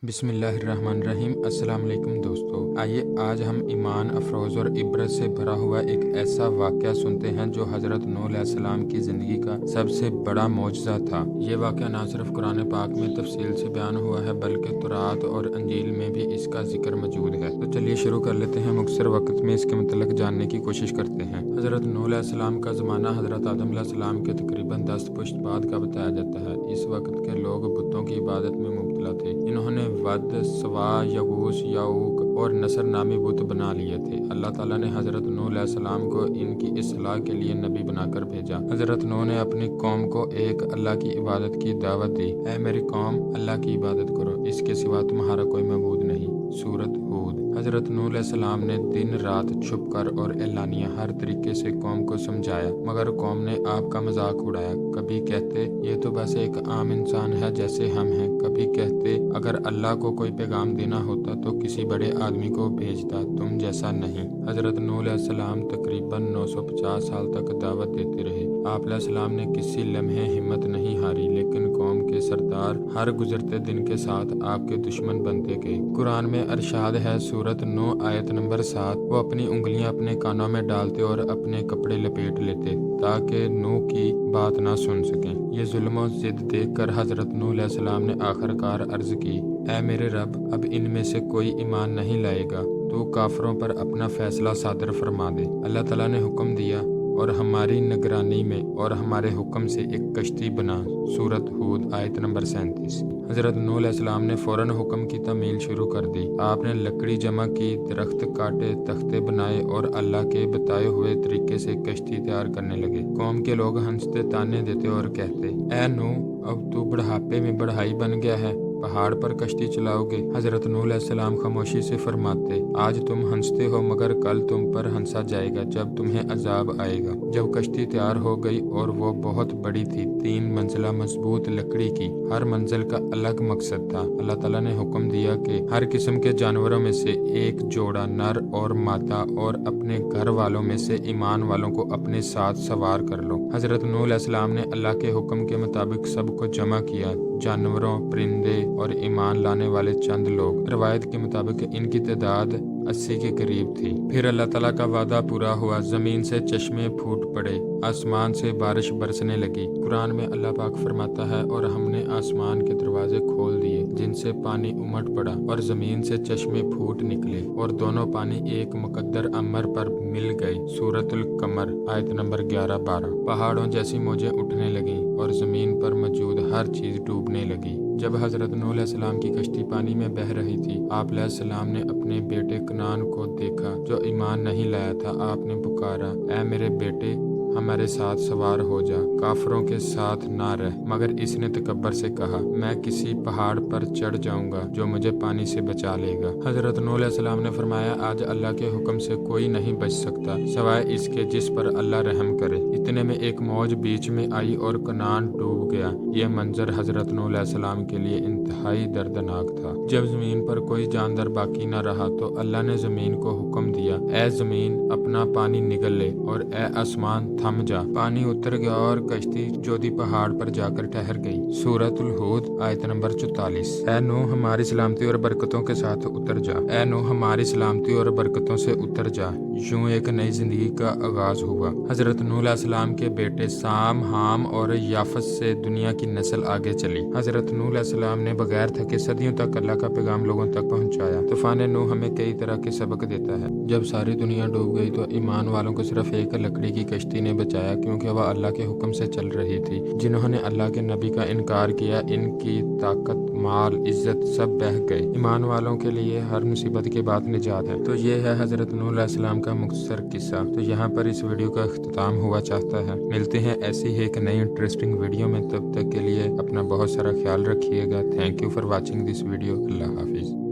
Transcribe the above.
بسم اللہ الرحمن الرحیم۔ السلام علیکم دوستو، آئیے آج ہم ایمان افروز اور عبرت سے بھرا ہوا ایک ایسا واقعہ سنتے ہیں جو حضرت نوح علیہ السلام کی زندگی کا سب سے بڑا معجزہ تھا۔ یہ واقعہ نہ صرف قرآن پاک میں تفصیل سے بیان ہوا ہے بلکہ تورات اور انجیل میں بھی اس کا ذکر موجود ہے۔ تو چلیے شروع کر لیتے ہیں، مختصر وقت میں اس کے متعلق جاننے کی کوشش کرتے ہیں۔ حضرت نوح علیہ السلام کا زمانہ حضرت آدم علیہ السلام کے تقریباً 10 پشت بعد کا بتایا جاتا ہے۔ اس وقت کے لوگ بتوں کی عبادت میں مبتلا تھے۔ انہوں نے ود، سوا، یغوث، یعوق اور نصر نامی بت بنا لیے تھے۔ اللہ تعالیٰ نے حضرت نوح علیہ السلام کو ان کی اصلاح کے لیے نبی بنا کر بھیجا۔ حضرت نوح نے اپنی قوم کو ایک اللہ کی عبادت کی دعوت دی۔ اے میری قوم، اللہ کی عبادت کرو، اس کے سوا تمہارا کوئی معبود نہیں۔ سورۃ ہود۔ حضرت نوح علیہ السلام نے دن رات چھپ کر اور اعلانیہ ہر طریقے سے قوم کو سمجھایا، مگر قوم نے آپ کا مذاق اڑایا۔ کبھی کہتے یہ تو بس ایک عام انسان ہے جیسے ہم ہیں، کبھی کہتے اگر اللہ کو کوئی پیغام دینا ہوتا تو کسی بڑے آدمی کو بھیجتا، تم جیسا نہیں۔ حضرت نوح علیہ السلام تقریباً 950 سال تک دعوت دیتے رہے۔ آپ علیہ السلام نے کسی لمحے ہمت نہیں ہاری، لیکن قوم کے سردار ہر گزرتے دن کے ساتھ آپ کے دشمن بنتے گئے۔ قرآن میں ارشاد ہے، سورۃ نوح آیت نمبر 7، وہ اپنی انگلیاں اپنے کانوں میں ڈالتے اور اپنے کپڑے لپیٹ لیتے تاکہ نوح کی بات نہ سن سکیں۔ یہ ظلم و ضد دیکھ کر حضرت نوح علیہ السلام نے آخرکار عرض کی، اے میرے رب، اب ان میں سے کوئی ایمان نہیں لائے گا، تو کافروں پر اپنا فیصلہ صادر فرما دے۔ اللہ تعالیٰ نے حکم دیا اور ہماری نگرانی میں اور ہمارے حکم سے ایک کشتی بنا۔ سورۃ ہود آیت نمبر 37۔ حضرت نوح علیہ السلام نے فوراً حکم کی تعمیل شروع کر دی۔ آپ نے لکڑی جمع کی، درخت کاٹے، تختے بنائے اور اللہ کے بتائے ہوئے طریقے سے کشتی تیار کرنے لگے۔ قوم کے لوگ ہنستے، تانے دیتے اور کہتے، اے نوح، اب تو بڑھاپے میں بڑھائی بن گیا ہے، پہاڑ پر کشتی چلاؤ گے؟ حضرت نوح علیہ السلام خاموشی سے فرماتے، آج تم ہنستے ہو مگر کل تم پر ہنسا جائے گا جب تمہیں عذاب آئے گا۔ جب کشتی تیار ہو گئی اور وہ بہت بڑی تھی، 3 منزلہ مضبوط لکڑی کی، ہر منزل کا الگ مقصد تھا۔ اللہ تعالیٰ نے حکم دیا کہ ہر قسم کے جانوروں میں سے ایک جوڑا نر اور مادہ اور اپنے گھر والوں میں سے ایمان والوں کو اپنے ساتھ سوار کر لو۔ حضرت نوح علیہ السلام نے اللہ کے حکم کے مطابق سب کو جمع کیا، جانوروں، پرندے اور ایمان لانے والے چند لوگ۔ روایت کے مطابق ان کی تعداد 80 کے قریب تھی۔ پھر اللہ تعالیٰ کا وعدہ پورا ہوا، زمین سے چشمے پھوٹ پڑے، آسمان سے بارش برسنے لگی۔ قرآن میں اللہ پاک فرماتا ہے، اور ہم نے آسمان کے دروازے کھول دیے جن سے پانی امٹ پڑا اور زمین سے چشمے پھوٹ نکلے اور دونوں پانی ایک مقدر امر پر مل گئے۔ سورۃ القمر آیت نمبر 11-12۔ پہاڑوں جیسی موجیں اٹھنے لگیں اور زمین پر موجود ہر چیز ڈوبنے لگی۔ جب حضرت نوح علیہ السلام کی کشتی پانی میں بہہ رہی تھی، آپ علیہ السلام نے اپنے بیٹے کنعان کو دیکھا جو ایمان نہیں لایا تھا۔ آپ نے پکارا، اے میرے بیٹے، ہمارے ساتھ سوار ہو جا، کافروں کے ساتھ نہ رہ۔ مگر اس نے تکبر سے کہا، میں کسی پہاڑ پر چڑھ جاؤں گا جو مجھے پانی سے بچا لے گا۔ حضرت نوح علیہ السلام نے فرمایا، آج اللہ کے حکم سے کوئی نہیں بچ سکتا سوائے اس کے جس پر اللہ رحم کرے۔ اتنے میں ایک موج بیچ میں آئی اور کنعان ڈوب گیا۔ یہ منظر حضرت نوح علیہ السلام کے لیے انتہائی دردناک تھا۔ جب زمین پر کوئی جاندار باقی نہ رہا تو اللہ نے زمین کو حکم دیا، اے زمین، اپنا پانی نگل لے، اور اے آسمان، تھم جا۔ پانی اتر گیا اور کشتی جودی پہاڑ پر جا کر ٹھہر گئی۔ سورۃ الہود آیت نمبر 44۔ اے نوح، ہماری سلامتی اور برکتوں کے ساتھ اتر جا۔ اے نوح، ہماری سلامتی اور برکتوں سے اتر جا۔ یوں ایک نئی زندگی کا آغاز ہوا۔ حضرت نوح علیہ السلام کے بیٹے سام، حام اور یافس سے دنیا کی نسل آگے چلی۔ حضرت نوح علیہ السلام نے بغیر تھکے صدیوں تک اللہ کا پیغام لوگوں تک پہنچایا۔ طوفان نوح ہمیں کئی طرح کے سبق دیتا ہے۔ جب ساری دنیا ڈوب گئی تو ایمان والوں کو صرف ایک لکڑی کی کشتی نے بچایا، کیونکہ وہ اللہ کے حکم سے چل رہی تھی۔ جنہوں نے اللہ کے نبی کا انکار کیا، ان کی طاقت، مال، عزت سب بہہ گئے۔ ایمان والوں کے لیے ہر مصیبت کے بعد نجات ہے۔ تو یہ ہے حضرت نوح علیہ السلام کا مختصر قصہ۔ تو یہاں پر اس ویڈیو کا اختتام ہوا چاہتا ہے۔ ملتے ہیں ایسی ہی ایک نئی انٹرسٹنگ ویڈیو میں، تب تک کے لیے اپنا بہت سارا خیال رکھیے گا۔ Thank you for watching this video. اللہ حافظ۔